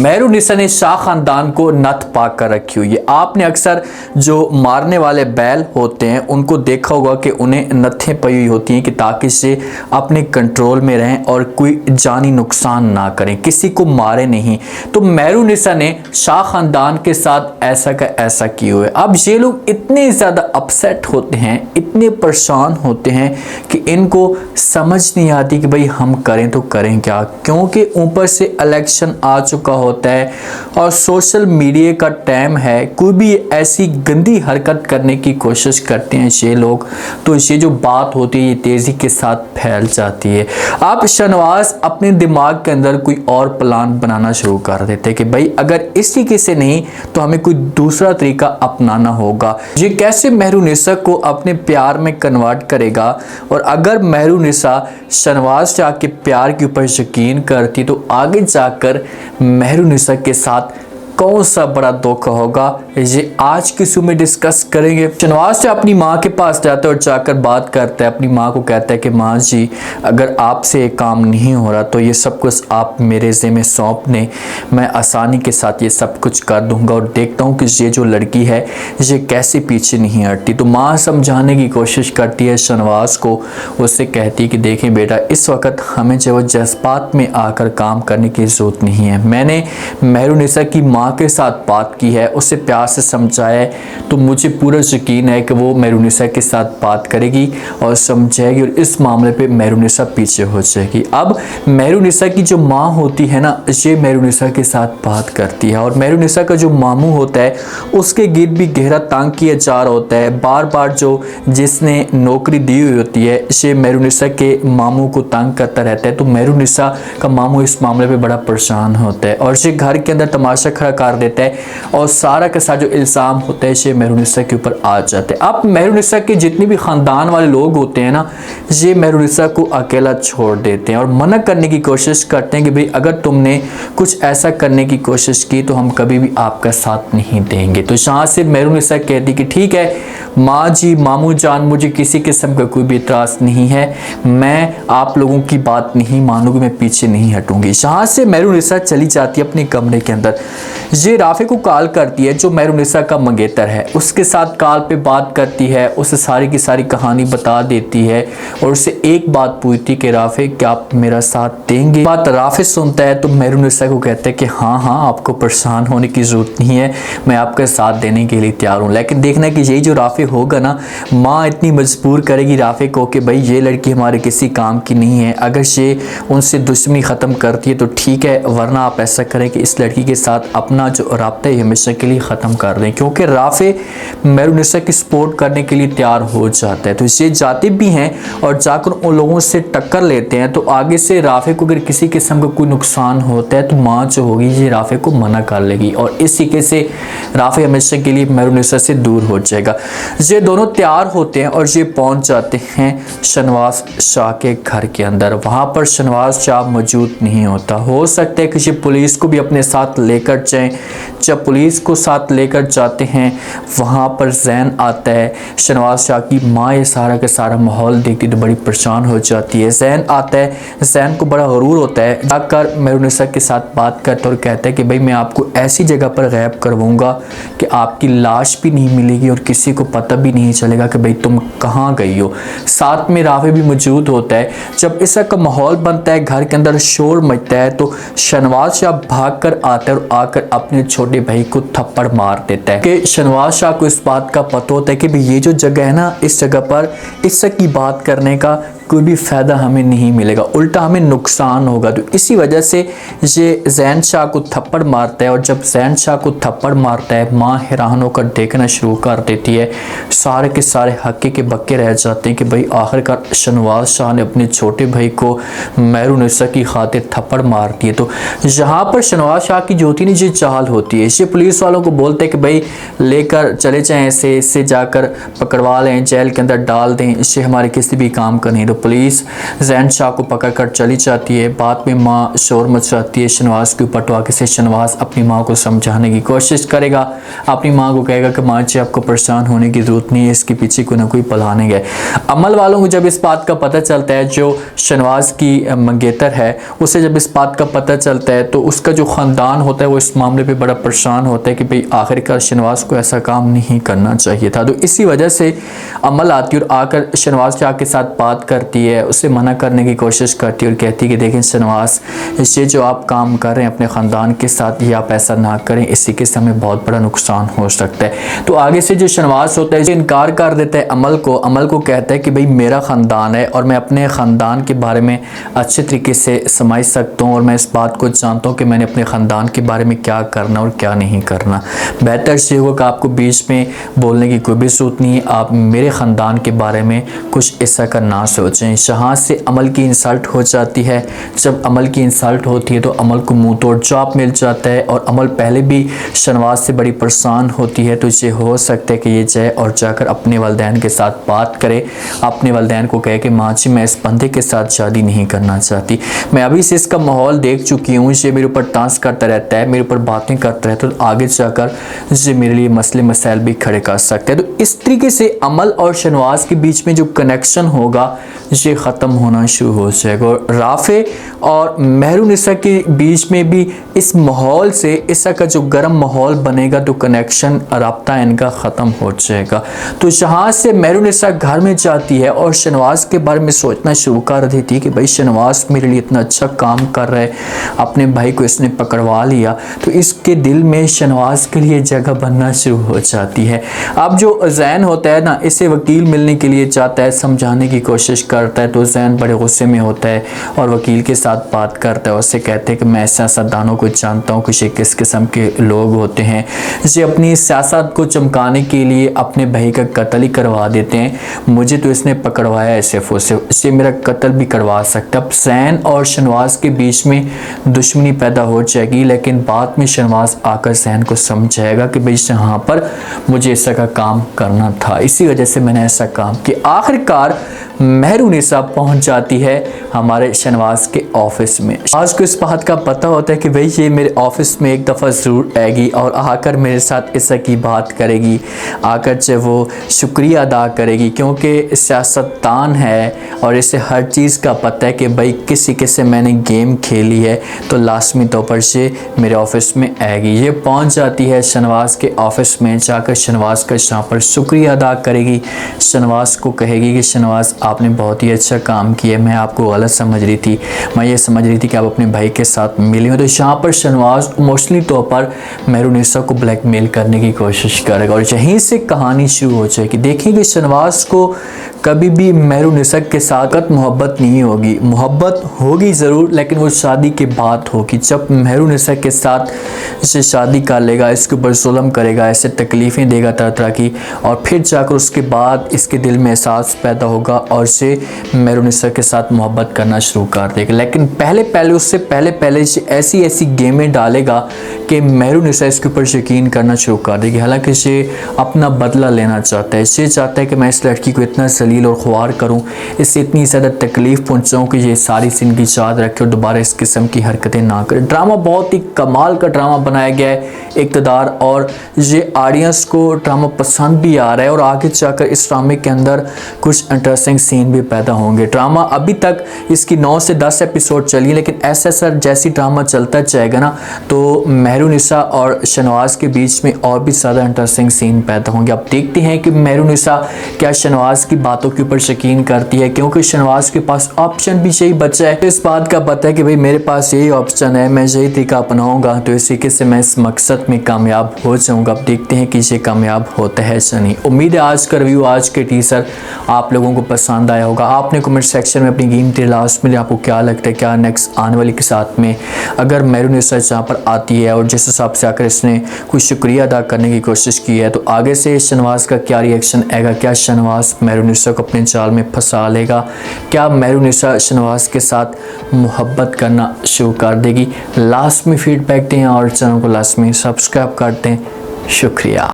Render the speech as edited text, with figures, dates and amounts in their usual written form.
मेहरुनिसा ने शाह खानदान को नथ पाक कर रखी हुई है। आपने अक्सर जो मारने वाले बैल होते हैं उनको देखा होगा कि उन्हें नथें पई हुई होती हैं कि ताकि से अपने कंट्रोल में रहें और कोई जानी नुकसान ना करें, किसी को मारे नहीं। तो मेहरुनिसा ने शाह खानदान के साथ ऐसा का ऐसा किए हुए। अब ये लोग इतने ज़्यादा अपसेट होते हैं, इतने परेशान होते हैं कि इनको समझ नहीं आती कि भाई हम करें तो करें क्या, क्योंकि ऊपर से इलेक्शन आ चुका होता है और सोशल मीडिया का टाइम है। कोई भी ऐसी गंदी हरकत करने की कोशिश करते हैं ये लोग, तो ये जो बात होती है ये तेज़ी के साथ फैल जाती है। अब शहनवाज अपने दिमाग के अंदर कोई और प्लान बनाना शुरू कर देते हैं कि भाई अगर इस तरीके से नहीं तो हमें कोई दूसरा तरीका अपनाना होगा। ये कैसे मेहरुनिसा को अपने प्यार में कन्वर्ट करेगा, और अगर मेहरुनिसा शहनवाज शाह के प्यार के ऊपर यकीन करती तो आगे जाकर मेहरुनिसा के साथ कौन सा बड़ा धोखा होगा, ये आज की शो में डिस्कस करेंगे। शहनवाज से अपनी माँ के पास जाता है और जाकर बात करता है, अपनी माँ को कहता है कि माँ जी अगर आपसे एक काम नहीं हो रहा तो ये सब कुछ आप मेरे ज़िम्मे सौंप दें, मैं आसानी के साथ ये सब कुछ कर दूंगा और देखता हूँ कि ये जो लड़की है ये कैसे पीछे नहीं हटती। तो माँ समझाने की कोशिश करती है शहनवाज को, उससे कहती है कि देखें बेटा इस वक्त हमें जो जज्बात में आकर काम करने की ज़रूरत नहीं है। मैंने मेहरुनिसा की माँ के साथ बात की है, उससे प्यार से समझाया है, तो मुझे पूरा यकीन है कि वो मेहरुनिसा के साथ बात करेगी और समझाएगी और इस मामले पे मेहरुनिसा पीछे हो जाएगी। अब मेहरुनिसा की जो माँ होती है ना, ये मेहरुनिसा के साथ बात करती है और मेहरुनिसा का जो मामू होता है उसके गिर्द भी गहरा तंग किया जा रहा होता है। बार बार जो जिसने नौकरी दी हुई होती है ये मेहरुनिसा के मामू को तंग करता रहता है, तो मेहरुनिसा का मामू इस मामले पे बड़ा परेशान होता है और ये घर के अंदर तमाशा खड़ा कर देता है और सारा का सारा जो इल्ज़ाम होता है ये मेहरुनिसा के ऊपर आ जाता है। अब मेहरुनिसा के जितने भी ख़ानदान वाले लोग होते हैं ना, ये मेहरुनिसा को अकेला छोड़ देते हैं और मना करने की कोशिश करते हैं कि भाई अगर तुमने कुछ ऐसा करने की कोशिश की तो हम कभी भी आपका साथ नहीं देंगे। तो यहाँ से मेहरुनिसा कहती कि ठीक है माँ जी मामू जान, मुझे किसी किस्म का कोई भी इतराज़ नहीं है, मैं आप लोगों की बात नहीं मानूंगी, मैं पीछे नहीं हटूंगी। यहाँ से मेहरुनिसा चली जाती है अपने कमरे के अंदर। ये राफे को कॉल करती है जो मेहरुनिसा का मंगेतर है, उसके साथ कॉल पे बात करती है, उसे सारी की सारी कहानी बता देती है और उससे एक बात पूछती कि राफे क्या आप मेरा साथ देंगे। बात राफे सुनता है तो मेहरुनिसा को कहता है कि हाँ हाँ आपको परेशान होने की ज़रूरत नहीं है, मैं आपका साथ देने के लिए तैयार हूँ। लेकिन देखना कि यही जो राफे होगा ना, माँ इतनी मजबूर करेगी राफे को कि भाई ये लड़की हमारे किसी काम की नहीं है, अगर ये उनसे दुश्मनी ख़त्म करती है तो ठीक है, वरना आप ऐसा करें कि इस लड़की के साथ अपना जो राब्ता है हमेशा के लिए ख़त्म कर दें। क्योंकि राफे मेहरुनिसा की सपोर्ट करने के लिए तैयार हो जाता है, तो ये जाते भी हैं और जाकर उन लोगों से टक्कर लेते हैं। तो आगे से राफे को अगर किसी किस्म का कोई नुकसान होता है तो माँ जो होगी ये राफे को मना कर लेगी और इस तरीके से राफे हमेशा के लिए मेहरुनिसा से दूर हो जाएगा। ये दोनों तैयार होते हैं और ये पहुंच जाते हैं शहनवाज शाह के घर के अंदर। वहाँ पर शहनवाज शाह मौजूद नहीं होता, हो सकता है कि ये पुलिस को भी अपने साथ लेकर जाएं। जब पुलिस को साथ लेकर जाते हैं वहाँ पर जैन आता है। शहनवाज शाह की माँ ये सारा का सारा माहौल देखती तो बड़ी परेशान हो जाती है। जैन आता है, जैन को बड़ा गरूर होता है, जाकर मेहरुनिसा के साथ बात करता और कहता है कि भाई मैं आपको ऐसी जगह पर गैब करवाऊंगा कि आपकी लाश भी नहीं मिलेगी और किसी को पता भी नहीं चलेगा कि भाई तुम कहाँ गई हो। साथ में राफे भी मौजूद होता है। जब इस का माहौल बनता है, घर के अंदर शोर मचता है, तो शहनवाज शाह भाग कर आता है और आकर अपने छोटे भाई को थप्पड़ मार देता है। कि शहनवाज शाह को इस बात का पता होता है कि भाई ये जो जगह है ना, इस जगह पर इससे की बात करने का कोई भी फ़ायदा हमें नहीं मिलेगा, उल्टा हमें नुकसान होगा। तो इसी वजह से ये जैन शाह को थप्पड़ मारता है और जब जैन शाह को थप्पड़ मारता है माँ हैरान होकर देखना शुरू कर देती है। सारे के सारे हक्के के बक्के रह जाते हैं कि भाई आखिरकार शहनवाज शाह ने अपने छोटे भाई को मेहरुनिसा की खातिर थप्पड़ मार दिए। तो यहाँ पर शहनवाज शाह की जो होती है ये चाल होती है। ये पुलिस वालों को बोलते हैं कि भाई लेकर चले जाएं, इससे जाकर पकड़वा लें, जेल के अंदर डाल दें, इससे हमारे किसी भी काम का नहीं। तो पुलिस जैन शाह को पकड़ कर चली जाती है। बाद में माँ शोर मचाती है शहनवाज के ऊपर, तो आगे से शहनवाज अपनी माँ को समझाने की कोशिश करेगा, अपनी माँ को कहेगा कि माँ जी आपको परेशान होने की ज़रूरत नहीं है, इसके पीछे कोई ना कोई प्लान है। अमल वालों को जब इस बात का पता चलता है, जो शहनवाज की मंगेतर है उसे जब इस बात का पता चलता है, तो उसका जो ख़ानदान होता है वो इस मामले पे बड़ा परेशान होता है कि भाई आखिरकार शहनवाज को ऐसा काम नहीं करना चाहिए था। तो इसी वजह से अमल आती है और आकर शहनवाज शाह के साथ बात करती है, उसे मना करने की कोशिश करती है और कहती है कि देखें शहनवाज, ये जो आप काम कर रहे हैं अपने ख़ानदान के साथ, ये आप ऐसा ना करें, इसी के से हमें बहुत बड़ा नुकसान हो सकता है। तो आगे से जो शहनवाज होता है इनकार कर देता है अमल को कहता है कि भाई मेरा ख़ानदान है और मैं अपने ख़ानदान के बारे में अच्छे तरीके से समझ सकता हूँ और मैं इस बात को जानता हूँ कि मैंने अपने ख़ानदान के बारे में क्या करना और क्या नहीं करना। बेहतर से होगा कि आपको बीच में बोलने की कोई भी ज़रूरत नहीं है, आप मेरे ख़ानदान के बारे में कुछ ऐसा का ना सोचें। यहाँ से अमल की इंसल्ट हो जाती है। जब अमल की इंसल्ट होती है तो अमल को मुँह तोड़ जवाब मिल जाता है और अमल पहले भी शहनवाज से बड़ी परेशान होती है। तो ये हो सकता है कि ये जाए और जाकर अपने वालिदैन के साथ बात करे, अपने वालिदैन को कहे कि माँ जी मैं इस बंदे के साथ शादी नहीं करना चाहती, मैं अभी से इसका माहौल देख चुकी हूँ, ये मेरे ऊपर डांस करता रहता है, मेरे ऊपर बातें करता रहता है, तो आगे जाकर ये मेरे लिए मसले मसाइल भी खड़े कर सकते हैं। तो इस तरीके से अमल और शहनवाज के बीच में जो कनेक्शन होगा ये ख़त्म होना शुरू हो जाएगा और राफ़े और मेहरुनिसा के बीच में भी इस माहौल से इसका का जो गर्म माहौल बनेगा तो कनेक्शन रब्ता इनका ख़त्म हो जाएगा। तो यहाँ से मेहरुनिसा घर में जाती है और शहनवाज के बारे में सोचना शुरू कर देती है कि भाई शहनवाज मेरे लिए इतना अच्छा काम कर रहा है, अपने भाई को इसने पकड़वा लिया, तो इसके दिल में शहनवाज के लिए जगह बनना शुरू हो जाती है। अब जो जैन होता है ना, इसे वकील मिलने के लिए जाता है, समझाने की कोशिश करता है, तो जैन बड़े गुस्से में होता है और वकील के साथ बात करता है, उससे कहते हैं कि मैं सियासतदानों को जानता हूँ कि ये किस किस्म के लोग होते हैं, ये अपनी सियासत को चमकाने के लिए अपने भाई का कत्ल ही करवा देते हैं, मुझे तो इसने पकड़वाया है सिर्फ इससे मेरा कत्ल भी करवा सकता। अब जैन और शहनवाज के बीच में दुश्मनी पैदा हो जाएगी, लेकिन बाद में शहनवाज आकर जैन को समझाएगा कि भाई यहाँ पर मुझे ऐसा का काम करना था, इसी वजह से मैंने ऐसा काम किया। आखिरकार मेहरुनिसा पहुंच जाती है हमारे शहनवाज के ऑफिस में। आज को इस बात का पता होता है कि भाई ये मेरे ऑफिस में एक दफ़ा ज़रूर आएगी और आकर मेरे साथ ऐसा की बात करेगी, आकर जब वो शुक्रिया अदा करेगी, क्योंकि सियासतदान है और इसे हर चीज़ का पता है कि भाई किसी से मैंने गेम खेली है तो लाजमी तौर पर से मेरे ऑफिस में आएगी। ये पहुंच जाती है शहनवाज के ऑफिस में, जाकर शहनवाज का यहाँ पर शुक्रिया अदा करेगी, शहनवाज को कहेगी कि शहनवाज आपने बहुत ही अच्छा काम किया, मैं आपको गलत समझ रही थी, मैं ये समझ रही थी कि आप अपने भाई के साथ मिली हो। तो यहाँ पर शहनवाज इमोशनली तौर पर मेहरुनिसा को ब्लैकमेल करने की कोशिश करेगा और यहीं से कहानी शुरू हो जाएगी। देखिए शहनवाज को कभी भी मेहरुनिसा के साथ मोहब्बत नहीं होगी, मोहब्बत होगी ज़रूर लेकिन वो शादी के बाद होगी। जब मेहरुनिसा के साथ इसे शादी कर लेगा, इसके ऊपर जुल्म करेगा, ऐसे तकलीफ़ें देगा तरह तरह की, और फिर जाकर उसके बाद इसके दिल में एहसास पैदा होगा और इसे मेहरुनिसा के साथ मोहब्बत करना शुरू कर देगा। लेकिन उससे पहले ऐसी गेमें डालेगा कि मेहरुनिसा इसके ऊपर यकीन करना शुरू कर देगी। हालांकि इसे अपना बदला लेना चाहता है, इसे चाहता है कि मैं इस लड़की को इतना जलील और ख्वार करूं, इससे इतनी ज़्यादा तकलीफ़ पहुंचाऊं कि ये सारी ज़िंदगी याद रखे और दोबारा इस किस्म की हरकतें ना करे। ड्रामा बहुत ही कमाल का ड्रामा बनाया गया है इक़्तिदार, और ये ऑडियंस को ड्रामा पसंद भी आ रहा है और आगे जाकर इस ड्रामे के अंदर कुछ इंटरेस्टिंग सीन भी पैदा होंगे। ड्रामा अभी तक इसकी 9 से 10 एपिसोड चली, लेकिन ऐसा जैसी ड्रामा चलता जाएगा ना तो मेहरुनिसा और शहनवाज के बीच में और भी ज़्यादा इंटरेस्टिंग सीन पैदा होंगे। अब देखते हैं कि मेहरुनिसा क्या शहनवाज की बातों के ऊपर यकीन करती है, क्योंकि शहनवाज के पास ऑप्शन भी यही बचा है। इस बात का पता है कि भाई मेरे पास यही ऑप्शन है, मैं यही तरीका अपनाऊंगा तो इस तरीके से मैं इस मकसद में कामयाब हो जाऊंगा। अब देखते हैं कि ये कामयाब होता है या नहीं। उम्मीद है आज का रिव्यू, आज के टीजर आप लोगों को पसंद आया होगा। आपने कमेंट सेक्शन में अपनी कीमती राय में आपको क्या लगता है क्या नेक्स्ट आने वाली के साथ में अगर मेहरुनिसा यहाँ पर आती है और जिस हिसाब से आकर इसने कोई शुक्रिया अदा करने की कोशिश की है, तो आगे से शहनवाज का क्या रिएक्शन आएगा? क्या शहनवाज मेहरुनिसा को अपने जाल में फंसा लेगा? क्या मेहरुनिसा शहनवाज के साथ मोहब्बत करना शुरू कर देगी? लास्ट में फीडबैक दें और चैनल को लास्ट में सब्सक्राइब कर दें। शुक्रिया।